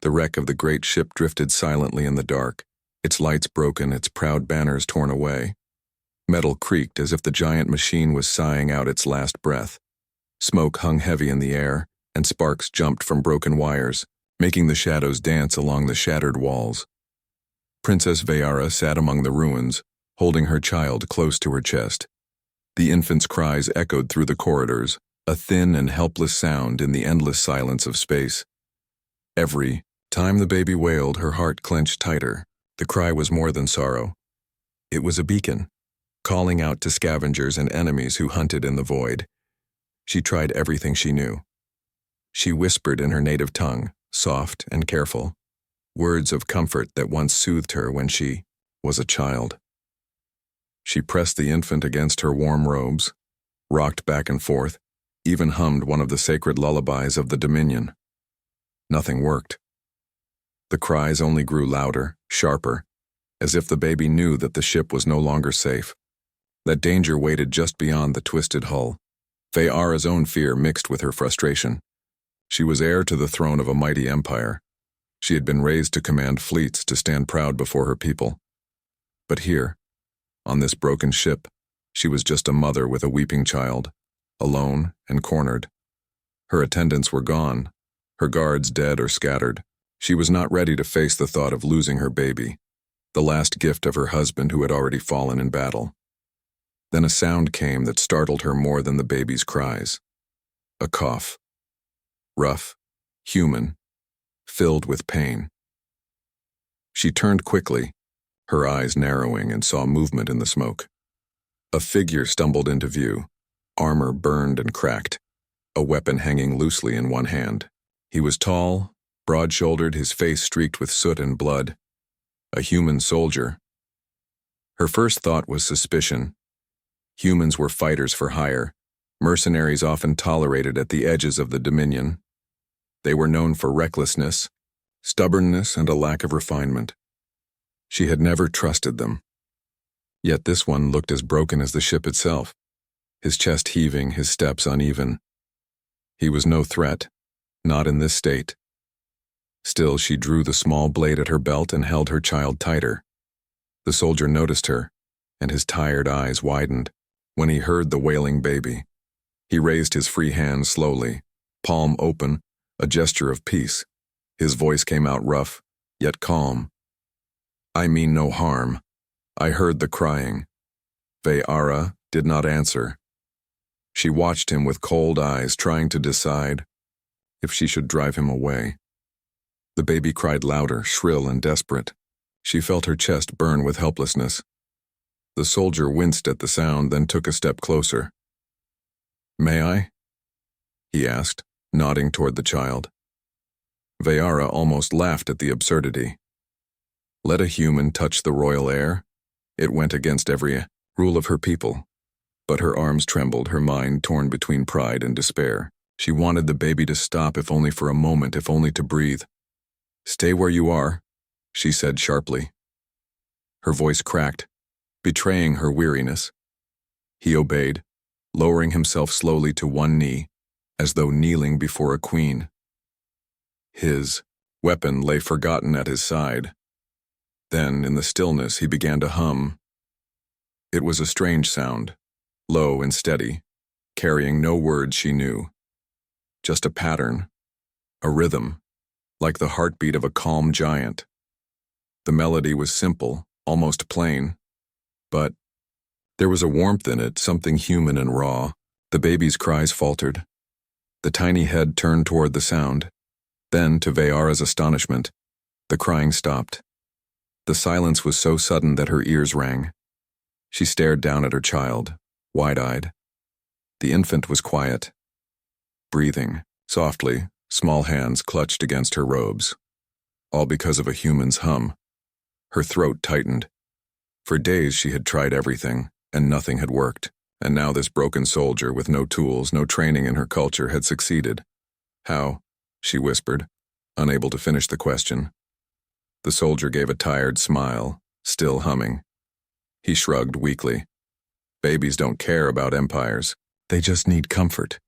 The wreck of the great ship drifted silently in the dark, its lights broken, its proud banners torn away. Metal creaked as if the giant machine was sighing out its last breath. Smoke hung heavy in the air, and sparks jumped from broken wires, making the shadows dance along the shattered walls. Princess Veyara sat among the ruins, holding her child close to her chest. The infant's cries echoed through the corridors, a thin and helpless sound in the endless silence of space. Every time the baby wailed, her heart clenched tighter. The cry was more than sorrow. It was a beacon, calling out to scavengers and enemies who hunted in the void. She tried everything she knew. She whispered in her native tongue, soft and careful, words of comfort that once soothed her when she was a child. She pressed the infant against her warm robes, rocked back and forth, even hummed one of the sacred lullabies of the Dominion. Nothing worked. The cries only grew louder, sharper, as if the baby knew that the ship was no longer safe, that danger waited just beyond the twisted hull. Veyara's own fear mixed with her frustration. She was heir to the throne of a mighty empire. She had been raised to command fleets, to stand proud before her people. But here, on this broken ship, she was just a mother with a weeping child, alone and cornered. Her attendants were gone, her guards dead or scattered. She was not ready to face the thought of losing her baby, the last gift of her husband who had already fallen in battle. Then a sound came that startled her more than the baby's cries. A cough. Rough, human, filled with pain. She turned quickly, her eyes narrowing, and saw movement in the smoke. A figure stumbled into view, armor burned and cracked, a weapon hanging loosely in one hand. He was tall, broad-shouldered, his face streaked with soot and blood. A human soldier. Her first thought was suspicion. Humans were fighters for hire, mercenaries often tolerated at the edges of the Dominion. They were known for recklessness, stubbornness, and a lack of refinement. She had never trusted them. Yet this one looked as broken as the ship itself, his chest heaving, his steps uneven. He was no threat, not in this state. Still, she drew the small blade at her belt and held her child tighter. The soldier noticed her, and his tired eyes widened when he heard the wailing baby. He raised his free hand slowly, palm open, a gesture of peace. His voice came out rough, yet calm. "I mean no harm. I heard the crying." Veyara did not answer. She watched him with cold eyes, trying to decide if she should drive him away. The baby cried louder, shrill and desperate. She felt her chest burn with helplessness. The soldier winced at the sound, then took a step closer. "May I?" he asked, nodding toward the child. Veyara almost laughed at the absurdity. Let a human touch the royal heir? It went against every rule of her people. But her arms trembled, her mind torn between pride and despair. She wanted the baby to stop, if only for a moment, if only to breathe. "Stay where you are," she said sharply. Her voice cracked, betraying her weariness. He obeyed, lowering himself slowly to one knee, as though kneeling before a queen. His weapon lay forgotten at his side. Then, in the stillness, he began to hum. It was a strange sound, low and steady, carrying no words she knew. Just a pattern, a rhythm, like the heartbeat of a calm giant. The melody was simple, almost plain, but there was a warmth in it, something human and raw. The baby's cries faltered. The tiny head turned toward the sound. Then, to Veyara's astonishment, the crying stopped. The silence was so sudden that her ears rang. She stared down at her child, wide-eyed. The infant was quiet, breathing softly, small hands clutched against her robes. All because of a human's hum. Her throat tightened. For days she had tried everything, and nothing had worked. And now this broken soldier, with no tools, no training in her culture, had succeeded. "How?" she whispered, unable to finish the question. The soldier gave a tired smile, still humming. He shrugged weakly. "Babies don't care about empires. They just need comfort."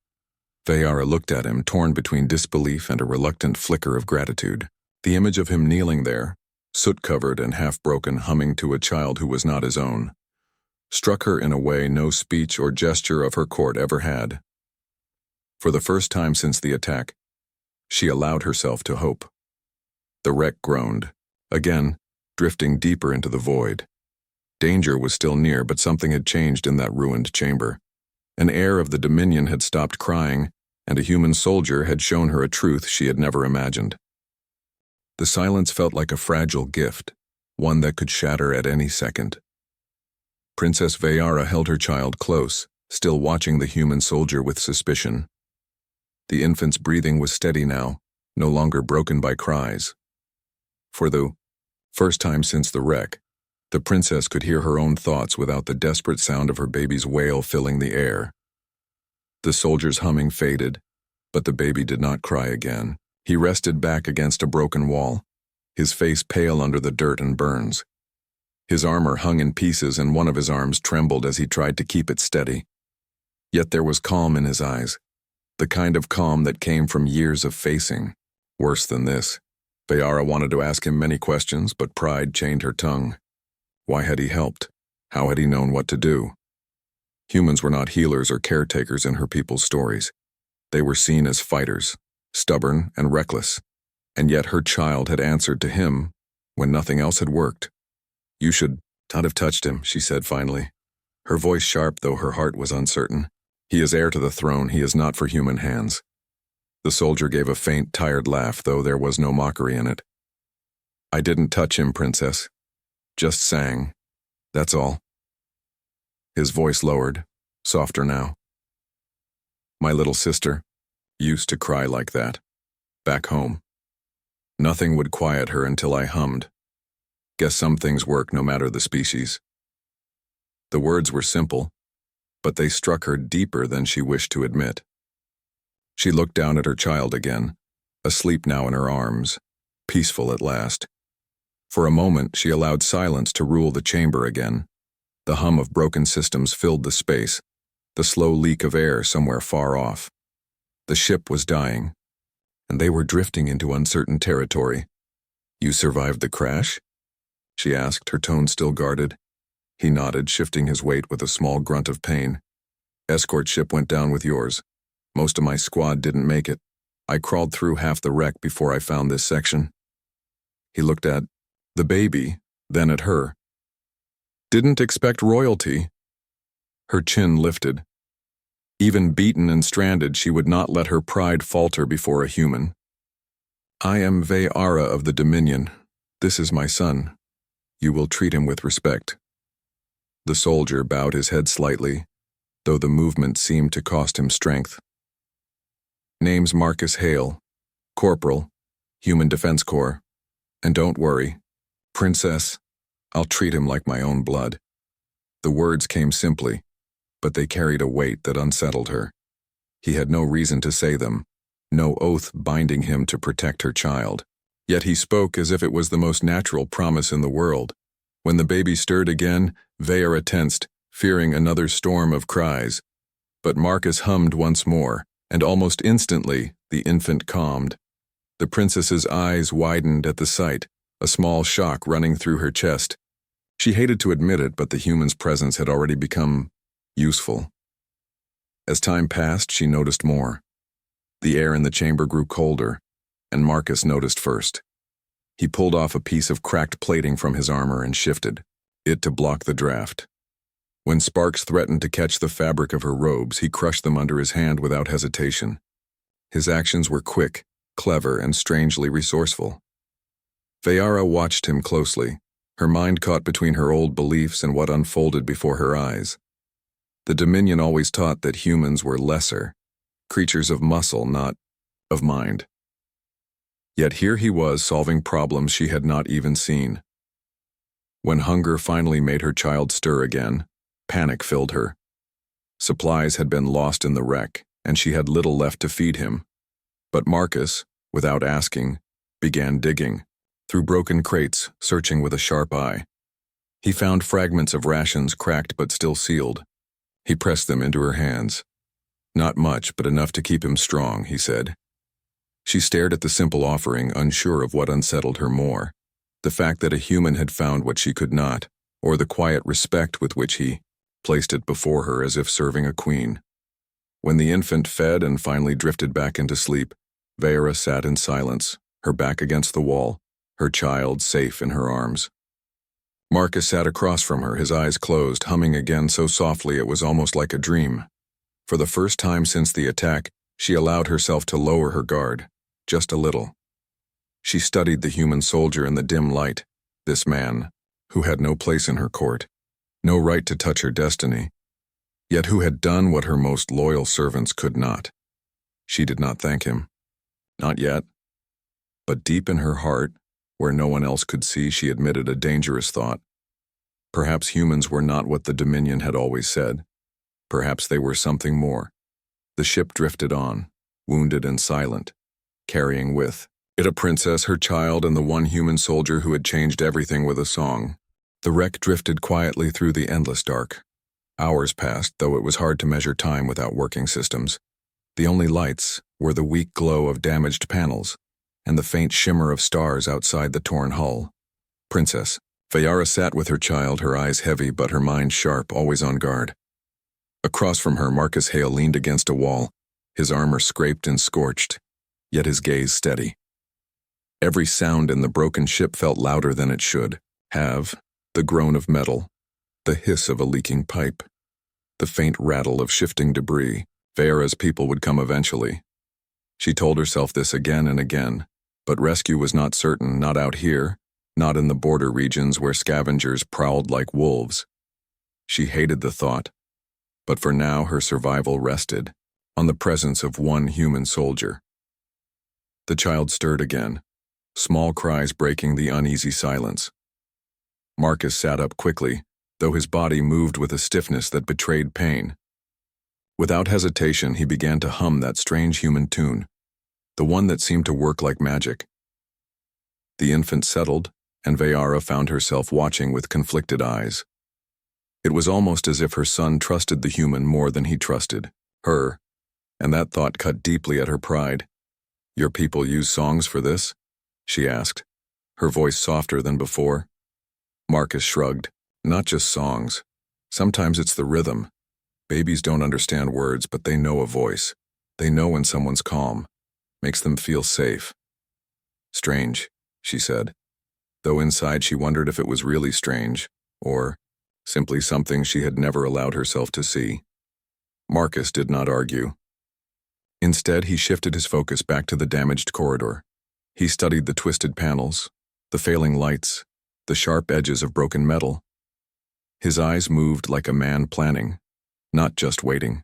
Veyara looked at him, torn between disbelief and a reluctant flicker of gratitude. The image of him kneeling there, soot-covered and half-broken, humming to a child who was not his own, struck her in a way no speech or gesture of her court ever had. For the first time since the attack, she allowed herself to hope. The wreck groaned, again, drifting deeper into the void. Danger was still near, but something had changed in that ruined chamber. An heir of the Dominion had stopped crying, and a human soldier had shown her a truth she had never imagined. The silence felt like a fragile gift, one that could shatter at any second. Princess Veyara held her child close, still watching the human soldier with suspicion. The infant's breathing was steady now, no longer broken by cries. For the first time since the wreck, the princess could hear her own thoughts without the desperate sound of her baby's wail filling the air. The soldier's humming faded, but the baby did not cry again. He rested back against a broken wall, his face pale under the dirt and burns. His armor hung in pieces and one of his arms trembled as he tried to keep it steady. Yet there was calm in his eyes, the kind of calm that came from years of facing. Worse than this, Veyara wanted to ask him many questions, but pride chained her tongue. Why had he helped? How had he known what to do? Humans were not healers or caretakers in her people's stories. They were seen as fighters, stubborn and reckless, and yet her child had answered to him when nothing else had worked. "You should not have touched him," she said finally, her voice sharp though her heart was uncertain. "He is heir to the throne, he is not for human hands." The soldier gave a faint, tired laugh, though there was no mockery in it. "I didn't touch him, princess. Just sang. That's all." His voice lowered, softer now. "My little sister used to cry like that, back home. Nothing would quiet her until I hummed. Guess some things work no matter the species." The words were simple, but they struck her deeper than she wished to admit. She looked down at her child again, asleep now in her arms, peaceful at last. For a moment, she allowed silence to rule the chamber again. The hum of broken systems filled the space, the slow leak of air somewhere far off. The ship was dying, and they were drifting into uncertain territory. "You survived the crash?" she asked, her tone still guarded. He nodded, shifting his weight with a small grunt of pain. "Escort ship went down with yours. Most of my squad didn't make it. I crawled through half the wreck before I found this section." He looked at the baby, then at her. "Didn't expect royalty." Her chin lifted. Even beaten and stranded, she would not let her pride falter before a human. "I am Veyara of the Dominion. This is my son. You will treat him with respect." The soldier bowed his head slightly, though the movement seemed to cost him strength. "Name's Marcus Hale, Corporal, Human Defense Corps. And don't worry, Princess, I'll treat him like my own blood." The words came simply, but they carried a weight that unsettled her. He had no reason to say them, no oath binding him to protect her child. Yet he spoke as if it was the most natural promise in the world. When the baby stirred again, Veyara tensed, fearing another storm of cries. But Marcus hummed once more, and almost instantly the infant calmed. The princess's eyes widened at the sight, a small shock running through her chest. She hated to admit it, but the human's presence had already become useful. As time passed, she noticed more. The air in the chamber grew colder, and Marcus noticed first. He pulled off a piece of cracked plating from his armor and shifted it to block the draft. When sparks threatened to catch the fabric of her robes, he crushed them under his hand without hesitation. His actions were quick, clever, and strangely resourceful. Veyara watched him closely, her mind caught between her old beliefs and what unfolded before her eyes. The Dominion always taught that humans were lesser, creatures of muscle, not of mind. Yet here he was solving problems she had not even seen. When hunger finally made her child stir again, panic filled her. Supplies had been lost in the wreck, and she had little left to feed him. But Marcus, without asking, began digging, through broken crates, searching with a sharp eye. He found fragments of rations cracked but still sealed. He pressed them into her hands. "Not much, but enough to keep him strong," he said. She stared at the simple offering, unsure of what unsettled her more. The fact that a human had found what she could not, or the quiet respect with which he placed it before her as if serving a queen. When the infant fed and finally drifted back into sleep, Vera sat in silence, her back against the wall, her child safe in her arms. Marcus sat across from her, his eyes closed, humming again so softly it was almost like a dream. For the first time since the attack, she allowed herself to lower her guard, just a little. She studied the human soldier in the dim light, this man, who had no place in her court, no right to touch her destiny, yet who had done what her most loyal servants could not. She did not thank him. Not yet. But deep in her heart, where no one else could see, she admitted a dangerous thought. Perhaps humans were not what the Dominion had always said. Perhaps they were something more. The ship drifted on, wounded and silent, carrying with it a princess, her child, and the one human soldier who had changed everything with a song. The wreck drifted quietly through the endless dark. Hours passed, though it was hard to measure time without working systems. The only lights were the weak glow of damaged panels and the faint shimmer of stars outside the torn hull. Princess. Fayara sat with her child, her eyes heavy but her mind sharp, always on guard. Across from her, Marcus Hale leaned against a wall, his armor scraped and scorched, yet his gaze steady. Every sound in the broken ship felt louder than it should have, the groan of metal, the hiss of a leaking pipe, the faint rattle of shifting debris. Fayara's people would come eventually. She told herself this again and again, but rescue was not certain, not out here, not in the border regions where scavengers prowled like wolves. She hated the thought, but for now her survival rested on the presence of one human soldier. The child stirred again, small cries breaking the uneasy silence. Marcus sat up quickly, though his body moved with a stiffness that betrayed pain. Without hesitation, he began to hum that strange human tune, the one that seemed to work like magic. The infant settled, and Vayara found herself watching with conflicted eyes. It was almost as if her son trusted the human more than he trusted her, and that thought cut deeply at her pride. "Your people use songs for this?" she asked, her voice softer than before. Marcus shrugged. "Not just songs. Sometimes it's the rhythm. Babies don't understand words, but they know a voice. They know when someone's calm. Makes them feel safe." "Strange," she said, though inside she wondered if it was really strange, or simply something she had never allowed herself to see. Marcus did not argue. Instead, he shifted his focus back to the damaged corridor. He studied the twisted panels, the failing lights, the sharp edges of broken metal. His eyes moved like a man planning, not just waiting.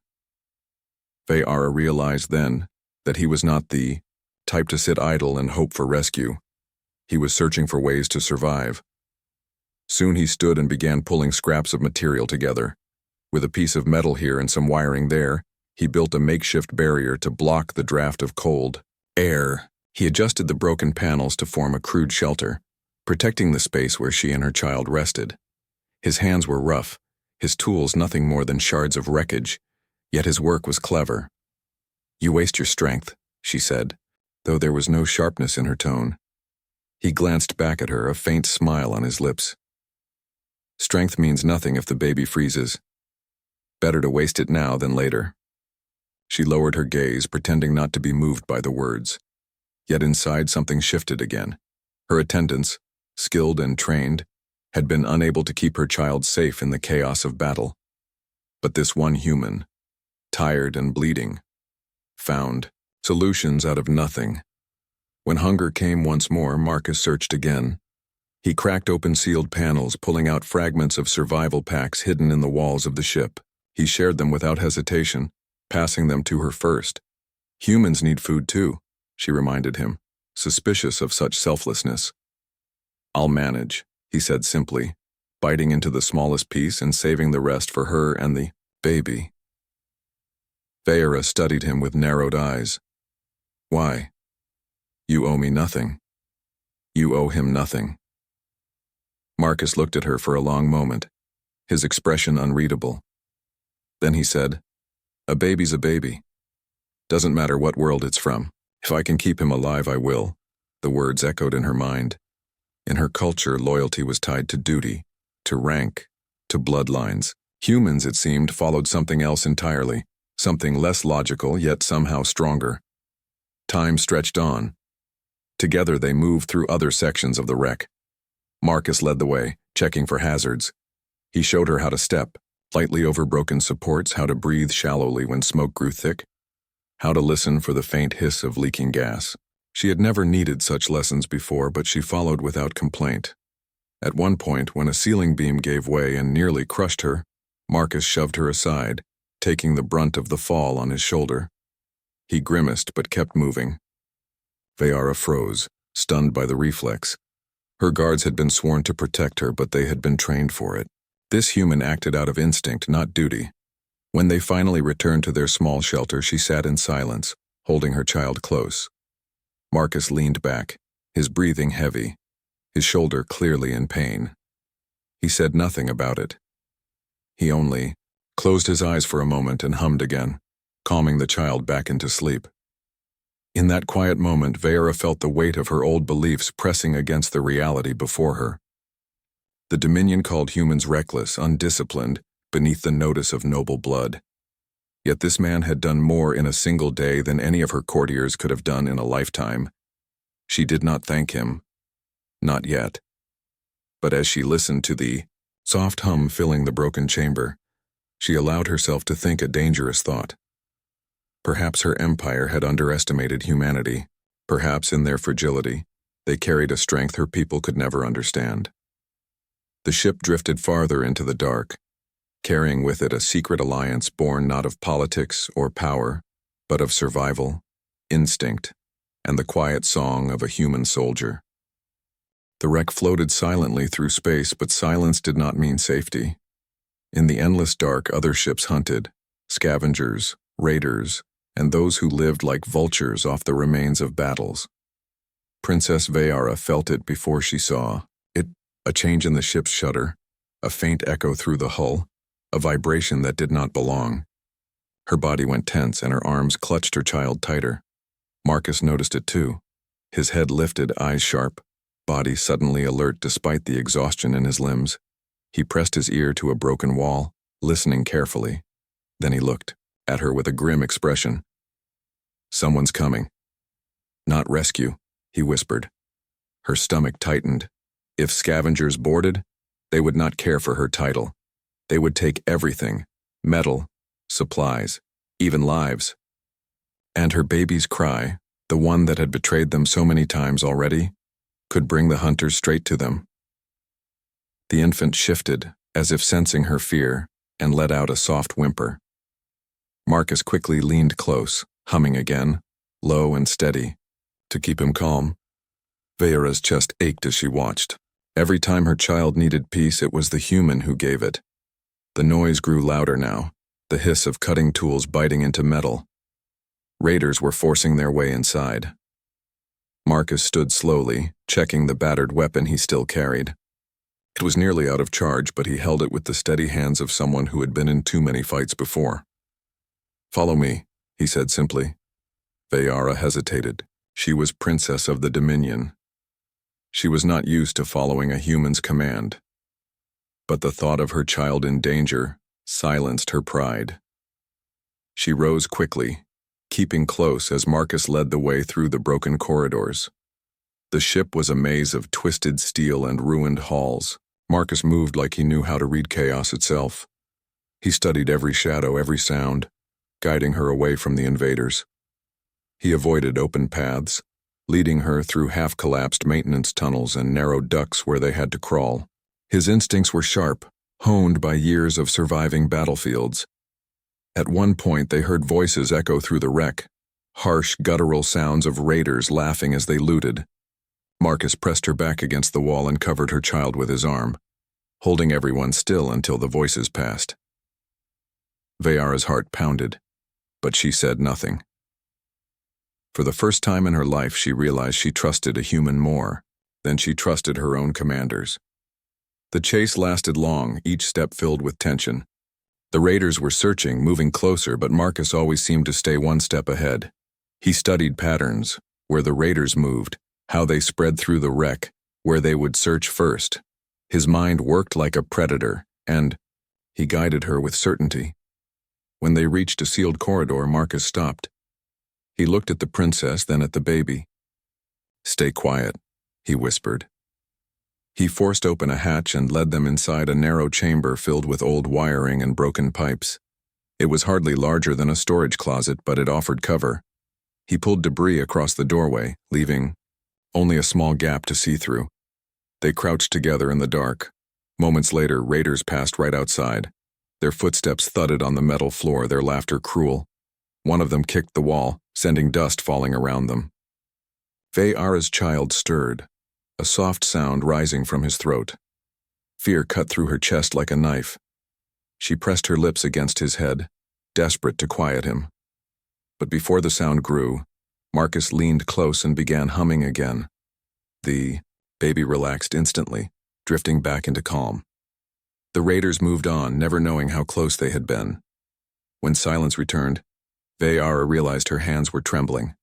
Vayara realized then that he was not the type to sit idle and hope for rescue. He was searching for ways to survive. Soon he stood and began pulling scraps of material together. With a piece of metal here and some wiring there, he built a makeshift barrier to block the draft of cold air. He adjusted the broken panels to form a crude shelter, protecting the space where she and her child rested. His hands were rough, his tools nothing more than shards of wreckage, yet his work was clever. "You waste your strength," she said, though there was no sharpness in her tone. He glanced back at her, a faint smile on his lips. "Strength means nothing if the baby freezes. Better to waste it now than later." She lowered her gaze, pretending not to be moved by the words. Yet inside something shifted again. Her attendants, skilled and trained, had been unable to keep her child safe in the chaos of battle. But this one human, tired and bleeding, found solutions out of nothing. When hunger came once more, Marcus searched again. He cracked open sealed panels, pulling out fragments of survival packs hidden in the walls of the ship. He shared them without hesitation, passing them to her first. "Humans need food too," she reminded him, suspicious of such selflessness. "I'll manage," he said simply, biting into the smallest piece and saving the rest for her and the baby. Vayara studied him with narrowed eyes. "Why? You owe me nothing. You owe him nothing." Marcus looked at her for a long moment, his expression unreadable. Then he said, "A baby's a baby. Doesn't matter what world it's from. If I can keep him alive, I will. The words echoed in her mind. In her culture, loyalty was tied to duty, to rank, to bloodlines. Humans, it seemed, followed something else entirely, something less logical, yet somehow stronger. Time stretched on. Together they moved through other sections of the wreck. Marcus led the way, checking for hazards. He showed her how to step, lightly over broken supports, how to breathe shallowly when smoke grew thick, how to listen for the faint hiss of leaking gas. She had never needed such lessons before, but she followed without complaint. At one point, when a ceiling beam gave way and nearly crushed her, Marcus shoved her aside, taking the brunt of the fall on his shoulder. He grimaced but kept moving. Veyara froze, stunned by the reflex. Her guards had been sworn to protect her, but they had been trained for it. This human acted out of instinct, not duty. When they finally returned to their small shelter, she sat in silence, holding her child close. Marcus leaned back, his breathing heavy, his shoulder clearly in pain. He said nothing about it. He only closed his eyes for a moment and hummed again, calming the child back into sleep. In that quiet moment, Veyara felt the weight of her old beliefs pressing against the reality before her. The Dominion called humans reckless, undisciplined, beneath the notice of noble blood. Yet this man had done more in a single day than any of her courtiers could have done in a lifetime. She did not thank him. Not yet. But as she listened to the soft hum filling the broken chamber, she allowed herself to think a dangerous thought. Perhaps her empire had underestimated humanity. Perhaps in their fragility, they carried a strength her people could never understand. The ship drifted farther into the dark, carrying with it a secret alliance born not of politics or power, but of survival, instinct, and the quiet song of a human soldier. The wreck floated silently through space, but silence did not mean safety. In the endless dark, other ships hunted, scavengers, raiders, and those who lived like vultures off the remains of battles. Princess Veyara felt it before she saw it, a change in the ship's shudder, a faint echo through the hull, a vibration that did not belong. Her body went tense and her arms clutched her child tighter. Marcus noticed it too, his head lifted, eyes sharp, body suddenly alert despite the exhaustion in his limbs. He pressed his ear to a broken wall, listening carefully. Then he looked at her with a grim expression. "Someone's coming." "Not rescue," he whispered. Her stomach tightened. If scavengers boarded, they would not care for her title. They would take everything, metal, supplies, even lives. And her baby's cry, the one that had betrayed them so many times already, could bring the hunters straight to them. The infant shifted, as if sensing her fear, and let out a soft whimper. Marcus quickly leaned close, humming again, low and steady, to keep him calm. Veyara's chest ached as she watched. Every time her child needed peace, it was the human who gave it. The noise grew louder now, the hiss of cutting tools biting into metal. Raiders were forcing their way inside. Marcus stood slowly, checking the battered weapon he still carried. It was nearly out of charge, but he held it with the steady hands of someone who had been in too many fights before. "Follow me," he said simply. Veyara hesitated. She was princess of the Dominion. She was not used to following a human's command. But the thought of her child in danger silenced her pride. She rose quickly, keeping close as Marcus led the way through the broken corridors. The ship was a maze of twisted steel and ruined halls. Marcus moved like he knew how to read chaos itself. He studied every shadow, every sound, guiding her away from the invaders. He avoided open paths, leading her through half-collapsed maintenance tunnels and narrow ducts where they had to crawl. His instincts were sharp, honed by years of surviving battlefields. At one point they heard voices echo through the wreck, harsh, guttural sounds of raiders laughing as they looted. Marcus pressed her back against the wall and covered her child with his arm, holding everyone still until the voices passed. Veyara's heart pounded, but she said nothing. For the first time in her life, she realized she trusted a human more than she trusted her own commanders. The chase lasted long, each step filled with tension. The raiders were searching, moving closer, but Marcus always seemed to stay one step ahead. He studied patterns, where the raiders moved, how they spread through the wreck, where they would search first. His mind worked like a predator, and he guided her with certainty. When they reached a sealed corridor, Marcus stopped. He looked at the princess, then at the baby. "Stay quiet," he whispered. He forced open a hatch and led them inside a narrow chamber filled with old wiring and broken pipes. It was hardly larger than a storage closet, but it offered cover. He pulled debris across the doorway, leaving only a small gap to see through. They crouched together in the dark. Moments later, raiders passed right outside. Their footsteps thudded on the metal floor, their laughter cruel. One of them kicked the wall, sending dust falling around them. Veyara's child stirred, a soft sound rising from his throat. Fear cut through her chest like a knife. She pressed her lips against his head, desperate to quiet him. But before the sound grew, Marcus leaned close and began humming again. The baby relaxed instantly, drifting back into calm. The raiders moved on, never knowing how close they had been. When silence returned, Veyara realized her hands were trembling.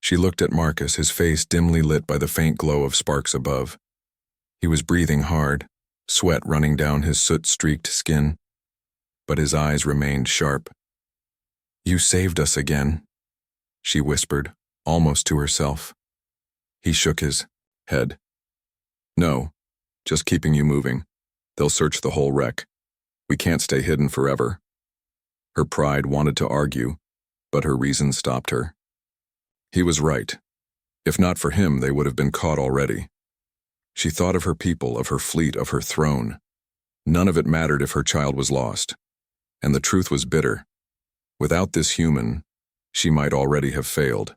She looked at Marcus, his face dimly lit by the faint glow of sparks above. He was breathing hard, sweat running down his soot-streaked skin, but his eyes remained sharp. "You saved us again," she whispered, almost to herself. He shook his head. "No, just keeping you moving. They'll search the whole wreck. We can't stay hidden forever." Her pride wanted to argue, but her reason stopped her. He was right. If not for him, they would have been caught already. She thought of her people, of her fleet, of her throne. None of it mattered if her child was lost. And the truth was bitter. Without this human, she might already have failed.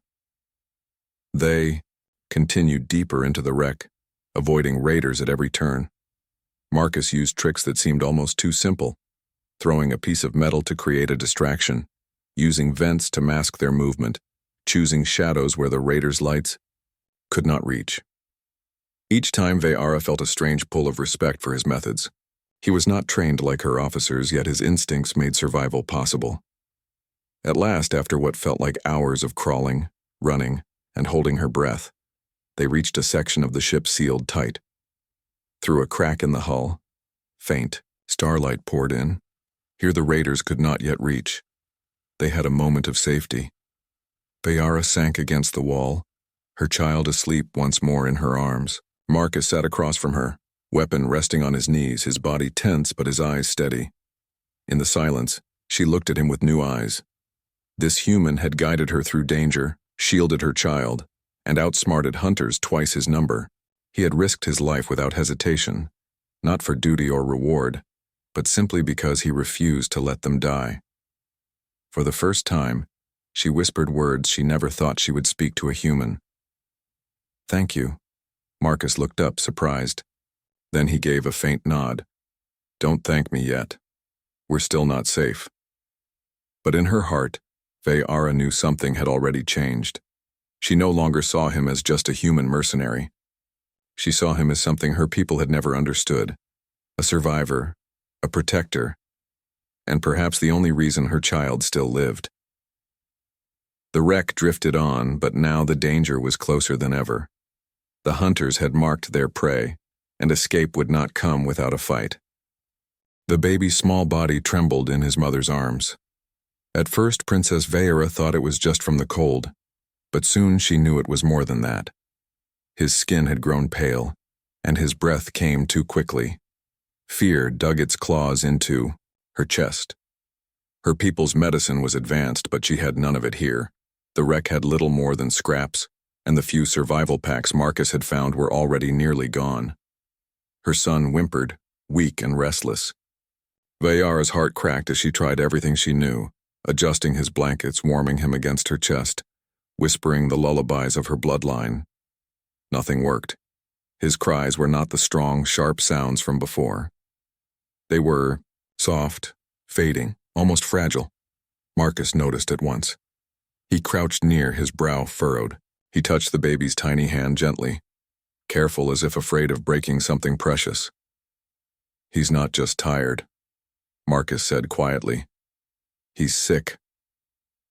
They continued deeper into the wreck, avoiding raiders at every turn. Marcus used tricks that seemed almost too simple, throwing a piece of metal to create a distraction, using vents to mask their movement, choosing shadows where the raiders' lights could not reach. Each time Veyara felt a strange pull of respect for his methods. He was not trained like her officers, yet his instincts made survival possible. At last, after what felt like hours of crawling, running, and holding her breath, they reached a section of the ship sealed tight. Through a crack in the hull, faint starlight poured in. Here the raiders could not yet reach. They had a moment of safety. Veyara sank against the wall, her child asleep once more in her arms. Marcus sat across from her, weapon resting on his knees, his body tense but his eyes steady. In the silence, she looked at him with new eyes. This human had guided her through danger, shielded her child, and outsmarted hunters twice his number. He had risked his life without hesitation, not for duty or reward, but simply because he refused to let them die. For the first time, she whispered words she never thought she would speak to a human. "Thank you." Marcus looked up, surprised. Then he gave a faint nod. "Don't thank me yet. We're still not safe." But in her heart, Veyara knew something had already changed. She no longer saw him as just a human mercenary. She saw him as something her people had never understood. A survivor, a protector, and perhaps the only reason her child still lived. The wreck drifted on, but now the danger was closer than ever. The hunters had marked their prey, and escape would not come without a fight. The baby's small body trembled in his mother's arms. At first, Princess Veyara thought it was just from the cold, but soon she knew it was more than that. His skin had grown pale, and his breath came too quickly. Fear dug its claws into her chest. Her people's medicine was advanced, but she had none of it here. The wreck had little more than scraps, and the few survival packs Marcus had found were already nearly gone. Her son whimpered, weak and restless. Veyara's heart cracked as she tried everything she knew, adjusting his blankets, warming him against her chest, whispering the lullabies of her bloodline. Nothing worked. His cries were not the strong, sharp sounds from before. They were soft, fading, almost fragile. Marcus noticed at once. He crouched near, his brow furrowed. He touched the baby's tiny hand gently, careful as if afraid of breaking something precious. "He's not just tired," Marcus said quietly. "He's sick."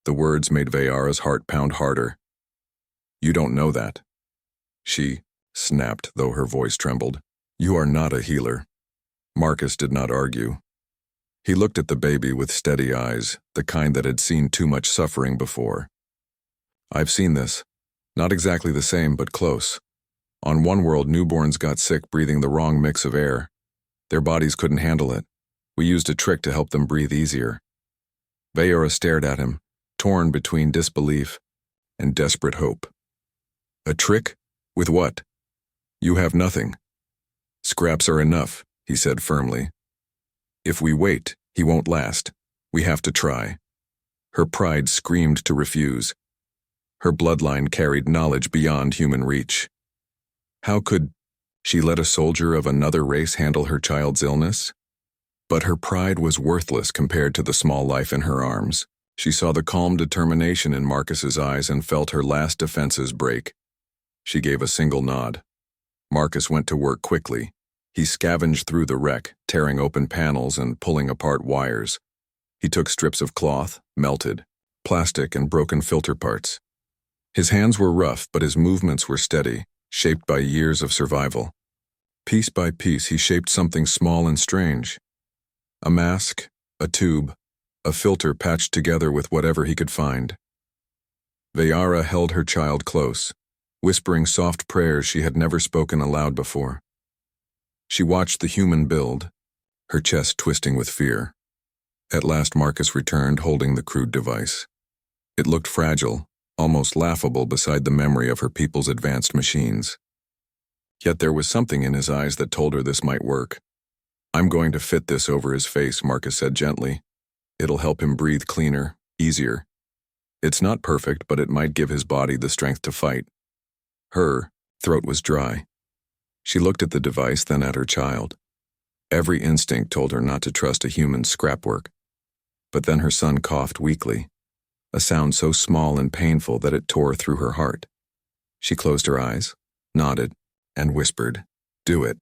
The words made Vayara's heart pound harder. You don't know that. She snapped, though her voice trembled. You are not a healer. Marcus did not argue. He looked at the baby with steady eyes, the kind that had seen too much suffering before. I've seen this. Not exactly the same, but close. On one world, newborns got sick breathing the wrong mix of air. Their bodies couldn't handle it. We used a trick to help them breathe easier. Vayara stared at him, torn between disbelief and desperate hope. A trick? With what? You have nothing. Scraps are enough, he said firmly. If we wait, he won't last. We have to try. Her pride screamed to refuse. Her bloodline carried knowledge beyond human reach. How could she let a soldier of another race handle her child's illness? But her pride was worthless compared to the small life in her arms. She saw the calm determination in Marcus's eyes and felt her last defenses break. She gave a single nod. Marcus went to work quickly. He scavenged through the wreck, tearing open panels and pulling apart wires. He took strips of cloth, melted, plastic, and broken filter parts. His hands were rough, but his movements were steady, shaped by years of survival. Piece by piece, he shaped something small and strange. A mask, a tube, a filter patched together with whatever he could find. Vayara held her child close, whispering soft prayers she had never spoken aloud before. She watched the human build, her chest twisting with fear. At last Marcus returned, holding the crude device. It looked fragile, almost laughable beside the memory of her people's advanced machines. Yet there was something in his eyes that told her this might work. I'm going to fit this over his face, Marcus said gently. It'll help him breathe cleaner, easier. It's not perfect, but it might give his body the strength to fight. Her throat was dry. She looked at the device, then at her child. Every instinct told her not to trust a human's scrapwork. But then her son coughed weakly, a sound so small and painful that it tore through her heart. She closed her eyes, nodded, and whispered, "Do it."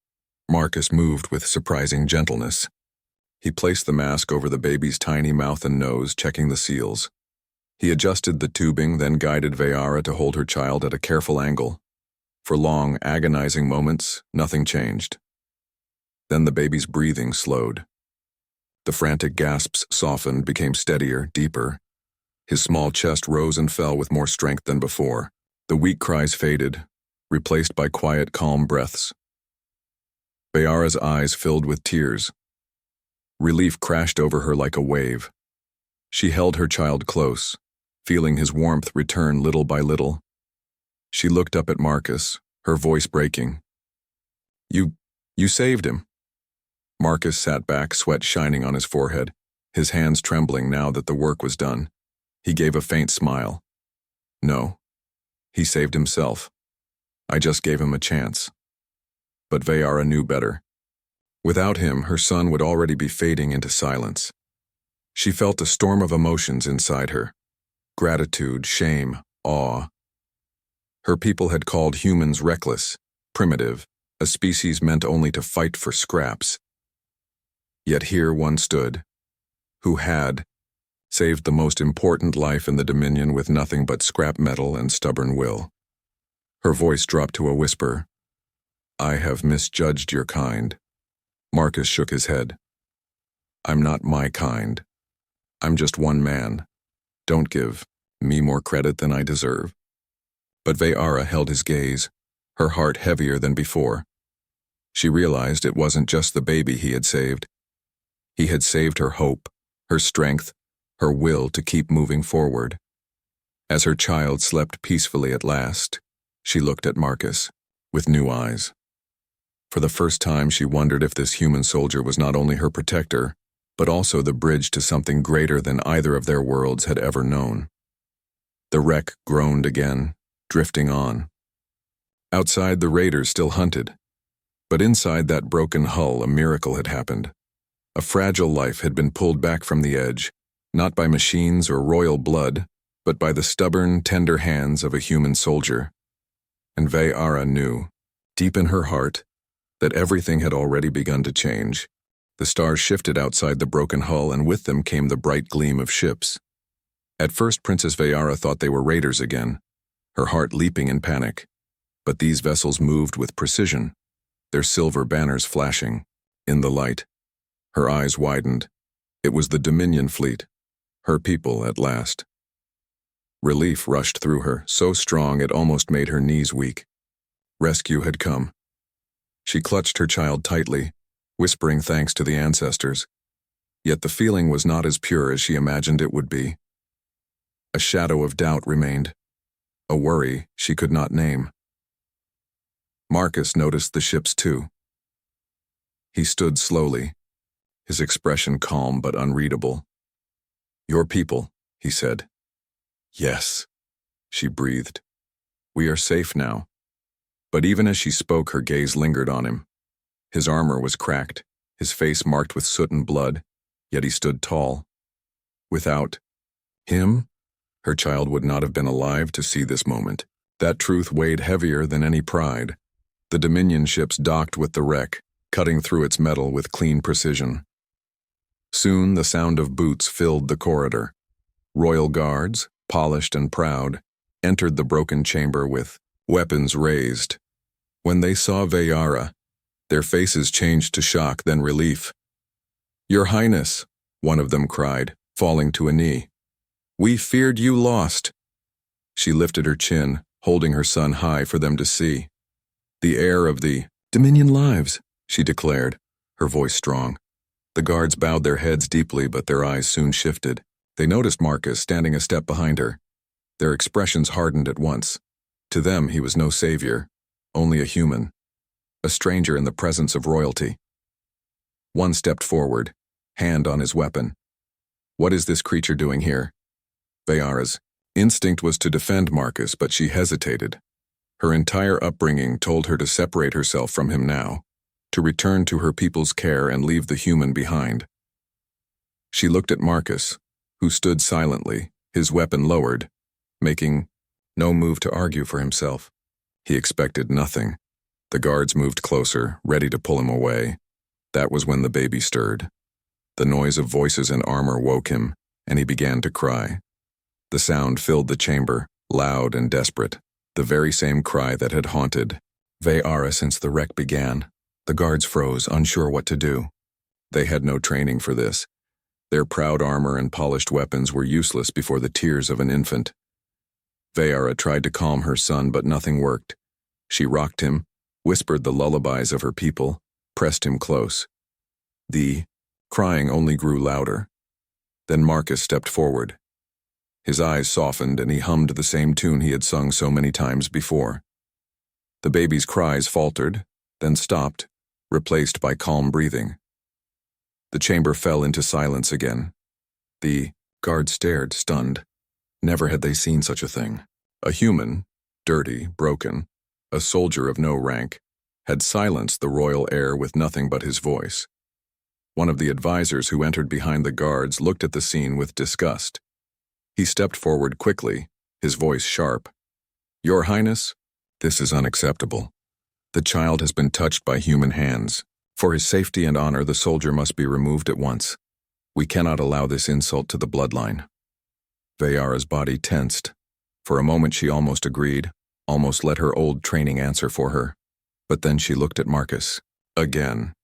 Marcus moved with surprising gentleness. He placed the mask over the baby's tiny mouth and nose, checking the seals. He adjusted the tubing, then guided Vayara to hold her child at a careful angle. For long, agonizing moments, nothing changed. Then the baby's breathing slowed. The frantic gasps softened, became steadier, deeper. His small chest rose and fell with more strength than before. The weak cries faded, replaced by quiet, calm breaths. Vayara's eyes filled with tears. Relief crashed over her like a wave. She held her child close, feeling his warmth return little by little. She looked up at Marcus, her voice breaking. You saved him." Marcus sat back, sweat shining on his forehead, his hands trembling now that the work was done. He gave a faint smile. "No, he saved himself. I just gave him a chance." But Vayara knew better. Without him, her son would already be fading into silence. She felt a storm of emotions inside her. Gratitude, shame, awe. Her people had called humans reckless, primitive, a species meant only to fight for scraps. Yet here one stood, who had saved the most important life in the Dominion with nothing but scrap metal and stubborn will. Her voice dropped to a whisper. "I have misjudged your kind." Marcus shook his head. "I'm not my kind. I'm just one man. Don't give me more credit than I deserve." But Vayara held his gaze, her heart heavier than before. She realized it wasn't just the baby he had saved. He had saved her hope, her strength, her will to keep moving forward. As her child slept peacefully at last, she looked at Marcus with new eyes. For the first time, she wondered if this human soldier was not only her protector, but also the bridge to something greater than either of their worlds had ever known. The wreck groaned again, drifting on. Outside, the raiders still hunted. But inside that broken hull, a miracle had happened. A fragile life had been pulled back from the edge, not by machines or royal blood, but by the stubborn, tender hands of a human soldier. And Vayara knew, deep in her heart, that everything had already begun to change. The stars shifted outside the broken hull, and with them came the bright gleam of ships. At first, Princess Vayara thought they were raiders again, her heart leaping in panic. But these vessels moved with precision, their silver banners flashing in the light. Her eyes widened. It was the Dominion fleet, her people at last. Relief rushed through her, so strong it almost made her knees weak. Rescue had come. She clutched her child tightly, whispering thanks to the ancestors. Yet the feeling was not as pure as she imagined it would be. A shadow of doubt remained, a worry she could not name. Marcus noticed the ships too. He stood slowly, his expression calm but unreadable. "Your people," he said. "Yes," she breathed. "We are safe now." But even as she spoke, her gaze lingered on him. His armor was cracked, his face marked with soot and blood, yet he stood tall. Without him, her child would not have been alive to see this moment. That truth weighed heavier than any pride. The Dominion ships docked with the wreck, cutting through its metal with clean precision. Soon the sound of boots filled the corridor. Royal guards, polished and proud, entered the broken chamber with weapons raised. When they saw Vayara, their faces changed to shock, then relief. "Your Highness," one of them cried, falling to a knee. "We feared you lost." She lifted her chin, holding her son high for them to see. "The heir of the Dominion lives," she declared, her voice strong. The guards bowed their heads deeply, but their eyes soon shifted. They noticed Marcus standing a step behind her. Their expressions hardened at once. To them, he was no savior, only a human, a stranger in the presence of royalty. One stepped forward, hand on his weapon. "What is this creature doing here?" Vayara's instinct was to defend Marcus, but she hesitated. Her entire upbringing told her to separate herself from him now, to return to her people's care and leave the human behind. She looked at Marcus, who stood silently, his weapon lowered, making no move to argue for himself. He expected nothing. The guards moved closer, ready to pull him away. That was when the baby stirred. The noise of voices and armor woke him, and he began to cry. The sound filled the chamber, loud and desperate, the very same cry that had haunted Vayara since the wreck began. The guards froze, unsure what to do. They had no training for this. Their proud armor and polished weapons were useless before the tears of an infant. Vayara tried to calm her son, but nothing worked. She rocked him, whispered the lullabies of her people, pressed him close. The crying only grew louder. Then Marcus stepped forward. His eyes softened, and he hummed the same tune he had sung so many times before. The baby's cries faltered, then stopped, replaced by calm breathing. The chamber fell into silence again. The guards stared, stunned. Never had they seen such a thing. A human, dirty, broken, a soldier of no rank, had silenced the royal heir with nothing but his voice. One of the advisors who entered behind the guards looked at the scene with disgust. He stepped forward quickly, his voice sharp. "Your Highness, this is unacceptable. The child has been touched by human hands. For his safety and honor, the soldier must be removed at once. We cannot allow this insult to the bloodline." Vayara's body tensed. For a moment she almost agreed, almost let her old training answer for her. But then she looked at Marcus. Again.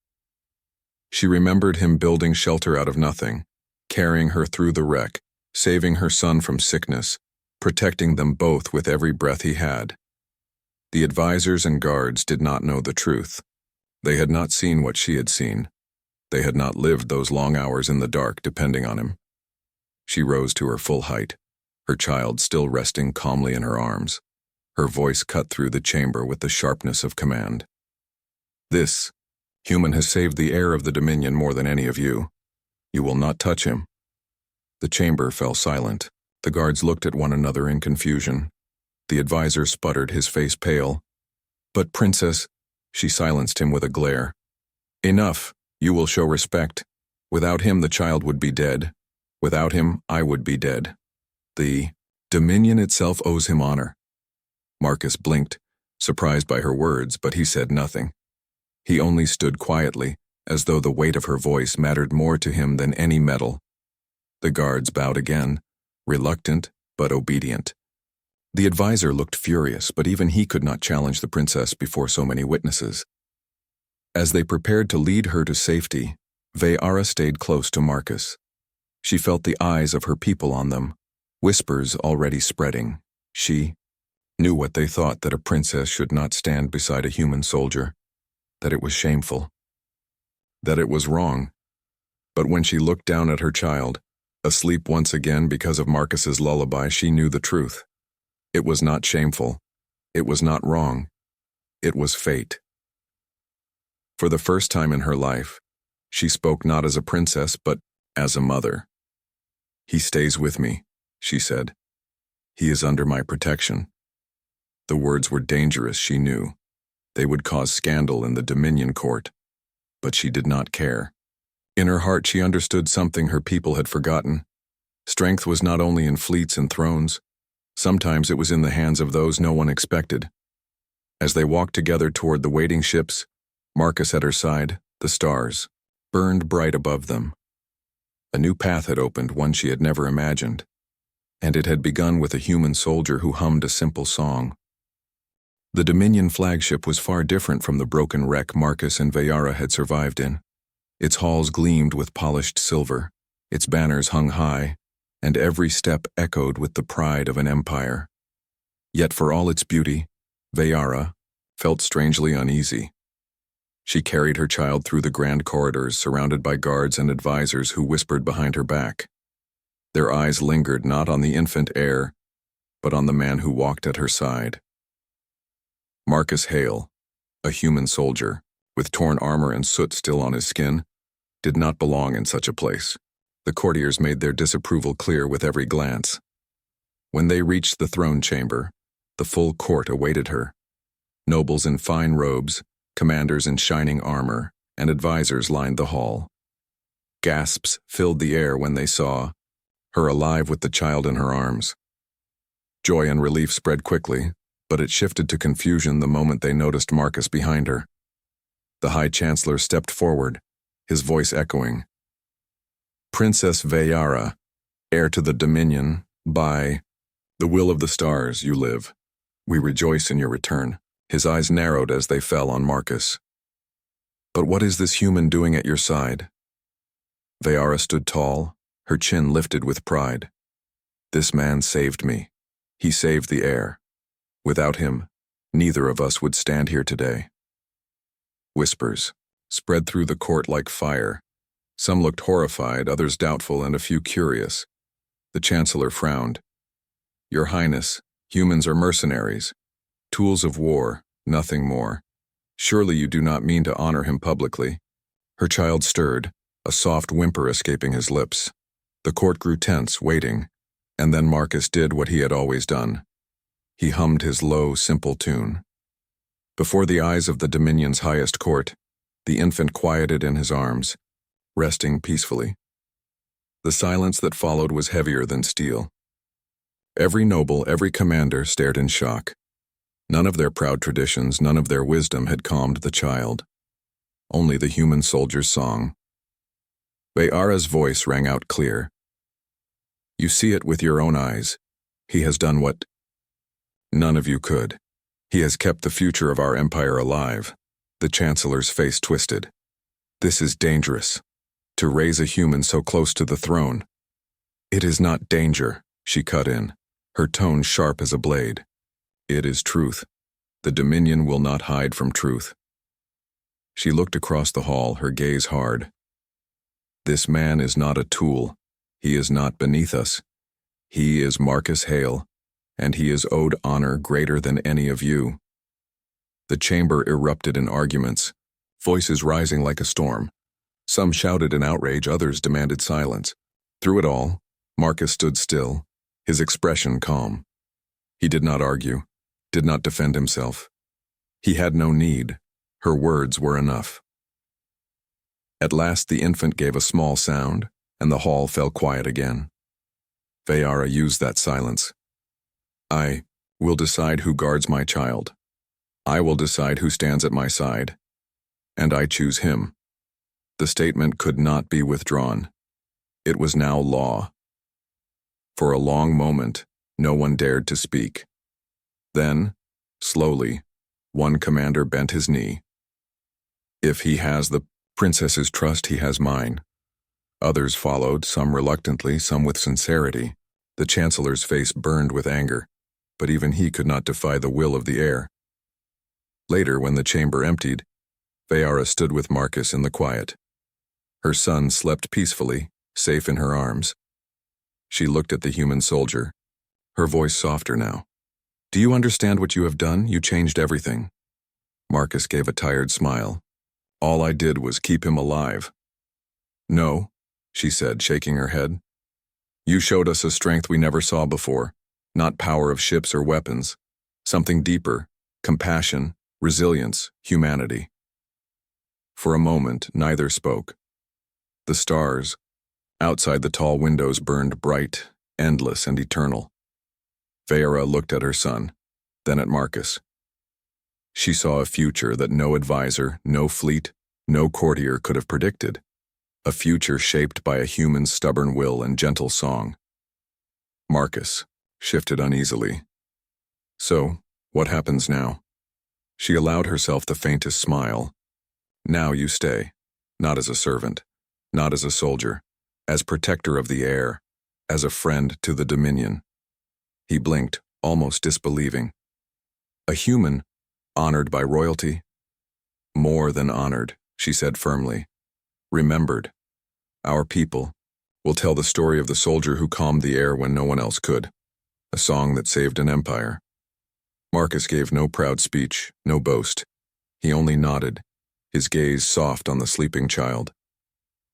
She remembered him building shelter out of nothing, carrying her through the wreck, saving her son from sickness, protecting them both with every breath he had. The advisors and guards did not know the truth. They had not seen what she had seen. They had not lived those long hours in the dark depending on him. She rose to her full height, her child still resting calmly in her arms. Her voice cut through the chamber with the sharpness of command. "This human has saved the heir of the Dominion more than any of you. You will not touch him." The chamber fell silent. The guards looked at one another in confusion. The advisor sputtered, his face pale. "But Princess," she silenced him with a glare. "Enough. You will show respect. Without him, the child would be dead. Without him, I would be dead. The Dominion itself owes him honor." Marcus blinked, surprised by her words, but he said nothing. He only stood quietly, as though the weight of her voice mattered more to him than any medal. The guards bowed again, reluctant but obedient. The advisor looked furious, but even he could not challenge the princess before so many witnesses. As they prepared to lead her to safety, Veyara stayed close to Marcus. She felt the eyes of her people on them, whispers already spreading. She knew what they thought, that a princess should not stand beside a human soldier, that it was shameful, that it was wrong. But when she looked down at her child, asleep once again because of Marcus's lullaby, she knew the truth. It was not shameful. It was not wrong. It was fate. For the first time in her life, she spoke not as a princess, but as a mother. "He stays with me," she said. "He is under my protection." The words were dangerous, she knew. They would cause scandal in the Dominion court. But she did not care. In her heart, she understood something her people had forgotten. Strength was not only in fleets and thrones. Sometimes it was in the hands of those no one expected. As they walked together toward the waiting ships, Marcus at her side, the stars burned bright above them. A new path had opened, one she had never imagined, and it had begun with a human soldier who hummed a simple song. The Dominion flagship was far different from the broken wreck Marcus and Veyara had survived in. Its halls gleamed with polished silver, its banners hung high, and every step echoed with the pride of an empire. Yet for all its beauty, Veyara felt strangely uneasy. She carried her child through the grand corridors, surrounded by guards and advisors who whispered behind her back. Their eyes lingered not on the infant heir, but on the man who walked at her side. Marcus Hale, a human soldier, with torn armor and soot still on his skin, did not belong in such a place. The courtiers made their disapproval clear with every glance. When they reached the throne chamber, the full court awaited her. Nobles in fine robes, commanders in shining armor, and advisors lined the hall. Gasps filled the air when they saw her alive with the child in her arms. Joy and relief spread quickly, but it shifted to confusion the moment they noticed Marcus behind her. The High Chancellor stepped forward, his voice echoing. "Princess Veyara, heir to the Dominion, by the will of the stars you live. We rejoice in your return." His eyes narrowed as they fell on Marcus. "But what is this human doing at your side?" Veyara stood tall, her chin lifted with pride. "This man saved me. He saved the heir. Without him, neither of us would stand here today." Whispers spread through the court like fire. Some looked horrified, others doubtful, and a few curious. The Chancellor frowned. "Your Highness, humans are mercenaries. Tools of war, nothing more. Surely you do not mean to honor him publicly." Her child stirred, a soft whimper escaping his lips. The court grew tense, waiting, and then Marcus did what he had always done. He hummed his low, simple tune. Before the eyes of the Dominion's highest court, the infant quieted in his arms, resting peacefully. The silence that followed was heavier than steel. Every noble, every commander stared in shock. None of their proud traditions, none of their wisdom had calmed the child. Only the human soldier's song. Veyara's voice rang out clear. "You see it with your own eyes. He has done what none of you could. He has kept the future of our empire alive." The Chancellor's face twisted. "This is dangerous. To raise a human so close to the throne." "It is not danger," she cut in, her tone sharp as a blade. "It is truth. The Dominion will not hide from truth." She looked across the hall, her gaze hard. "This man is not a tool. He is not beneath us. He is Marcus Hale, and he is owed honor greater than any of you." The chamber erupted in arguments, voices rising like a storm. Some shouted in outrage, others demanded silence. Through it all, Marcus stood still, his expression calm. He did not argue, did not defend himself. He had no need. Her words were enough. At last the infant gave a small sound, and the hall fell quiet again. Veyara used that silence. "I will decide who guards my child. I will decide who stands at my side. And I choose him." The statement could not be withdrawn. It was now law. For a long moment, no one dared to speak. Then, slowly, one commander bent his knee. If he has the princess's trust, he has mine. Others followed, some reluctantly, some with sincerity. The chancellor's face burned with anger, but even he could not defy the will of the air. Later, when the chamber emptied, Veyara stood with Marcus in the quiet. Her son slept peacefully, safe in her arms. She looked at the human soldier, her voice softer now. Do you understand what you have done? You changed everything. Marcus gave a tired smile. All I did was keep him alive. No, she said, shaking her head. You showed us a strength we never saw before, not power of ships or weapons. Something deeper, compassion, resilience, humanity. For a moment, neither spoke. The stars, outside the tall windows, burned bright, endless, and eternal. Veyara looked at her son, then at Marcus. She saw a future that no advisor, no fleet, no courtier could have predicted. A future shaped by a human's stubborn will and gentle song. Marcus shifted uneasily. So, what happens now? She allowed herself the faintest smile. Now you stay, not as a servant, not as a soldier, as protector of the air, as a friend to the Dominion. He blinked, almost disbelieving. A human, honored by royalty? More than honored, she said firmly. Remembered. Our people will tell the story of the soldier who calmed the air when no one else could. A song that saved an empire. Marcus gave no proud speech, no boast. He only nodded, his gaze soft on the sleeping child.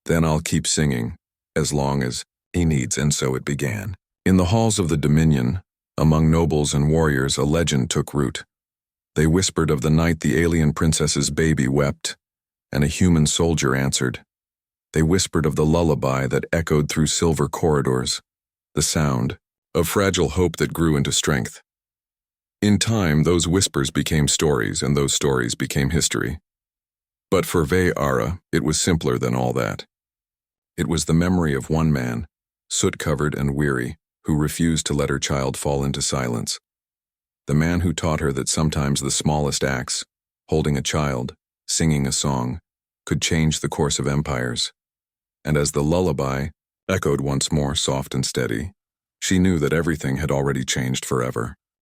Then I'll keep singing, as long as he needs, and so it began. In the halls of the Dominion, among nobles and warriors, a legend took root. They whispered of the night the alien princess's baby wept, and a human soldier answered. They whispered of the lullaby that echoed through silver corridors, the sound of fragile hope that grew into strength. In time, those whispers became stories, and those stories became history. But for Veyara, it was simpler than all that. It was the memory of one man, soot-covered and weary, who refused to let her child fall into silence. The man who taught her that sometimes the smallest acts, holding a child, singing a song, could change the course of empires. And as the lullaby echoed once more soft and steady, she knew that everything had already changed forever.